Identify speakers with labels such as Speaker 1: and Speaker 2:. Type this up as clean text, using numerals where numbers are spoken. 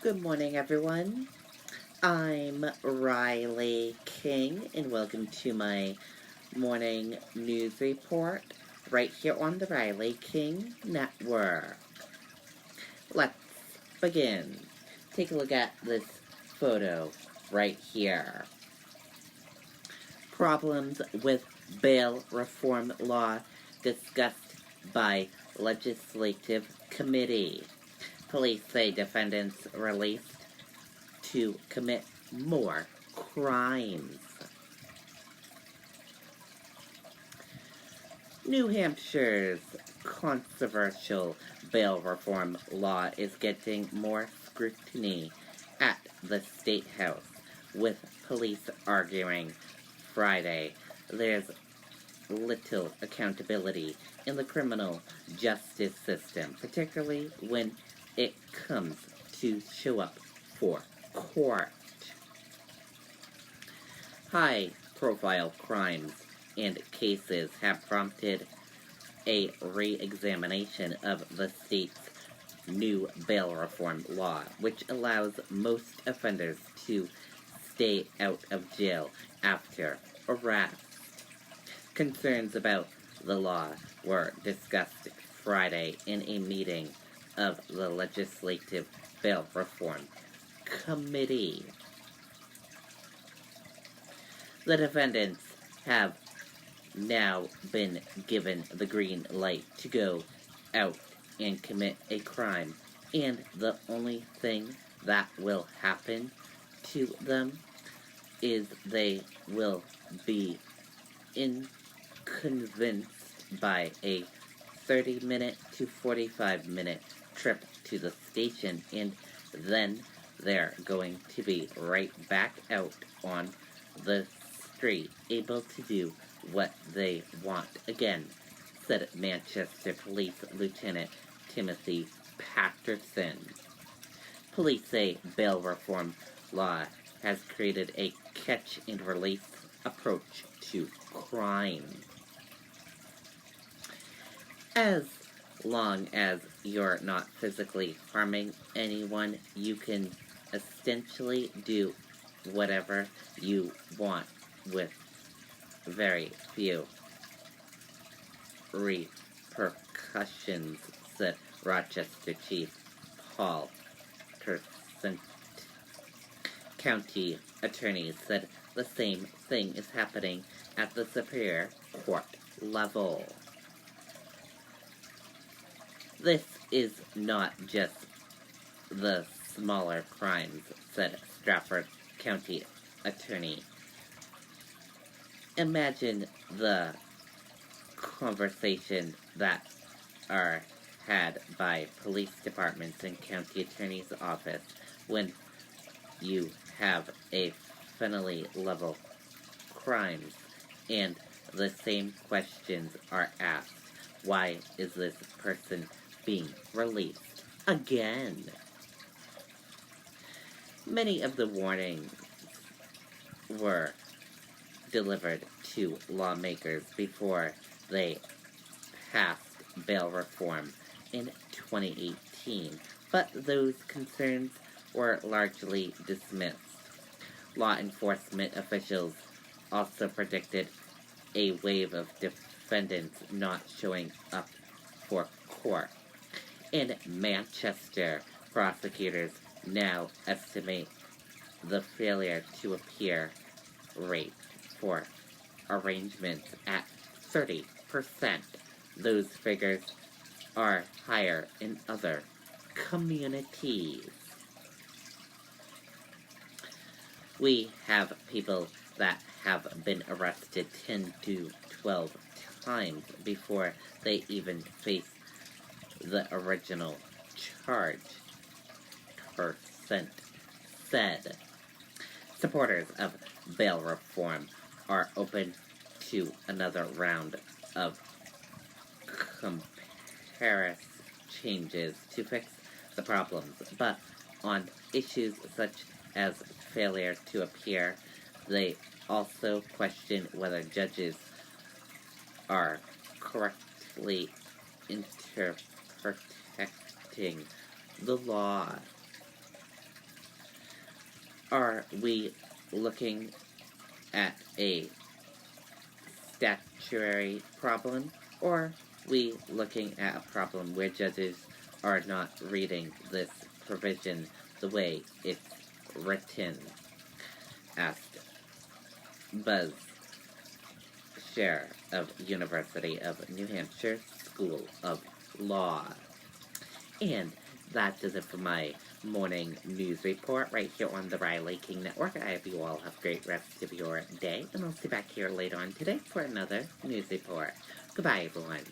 Speaker 1: Good morning, everyone. I'm Riley King, and welcome to my morning news report right here on the Riley King Network. Let's begin. Take a look at this photo right here. Problems with bail reform law discussed by legislative committee. Police say defendants released to commit more crimes. New Hampshire's controversial bail reform law is getting more scrutiny at the State House, with police arguing Friday there's little accountability in the criminal justice system, particularly when it comes to show up for court. High-profile crimes and cases have prompted a re-examination of the state's new bail reform law, which allows most offenders to stay out of jail after arrest. Concerns about the law were discussed Friday in a meeting of the Legislative Bail Reform Committee. The defendants have now been given the green light to go out and commit a crime, and the only thing that will happen to them is they will be inconvenienced by a 30-minute to 45-minute trip to the station, and then they're going to be right back out on the street, able to do what they want again, said Manchester Police Lieutenant Timothy Patterson. Police say bail reform law has created a catch-and-release approach to crime. As long as you're not physically harming anyone, you can essentially do whatever you want with very few repercussions, said Rochester Chief Paul Percent. County attorneys said the same thing is happening at the Superior Court level. This is not just the smaller crimes, said Stratford County Attorney. Imagine the conversation that are had by police departments and county attorney's office when you have a felony level crimes and the same questions are asked. Why is this person being released again? Many of the warnings were delivered to lawmakers before they passed bail reform in 2018, but those concerns were largely dismissed. Law enforcement officials also predicted a wave of defendants not showing up for court. In Manchester, prosecutors now estimate the failure to appear rate for arraignments at 30%. Those figures are higher in other communities. We have people that have been arrested 10 to 12 times before they even face the original charge, Percent said. Supporters of bail reform are open to another round of comparison changes to fix the problems, but on issues such as failure to appear, they also question whether judges are correctly interpreting the law. Are we looking at a statutory problem, or we looking at a problem where judges are not reading this provision the way it's written? Asked Buzz Scher of University of New Hampshire School of Law. And that does it for my morning news report right here on the Riley King Network. I hope you all have a great rest of your day, and I'll see you back here later on today for another news report. Goodbye, everyone.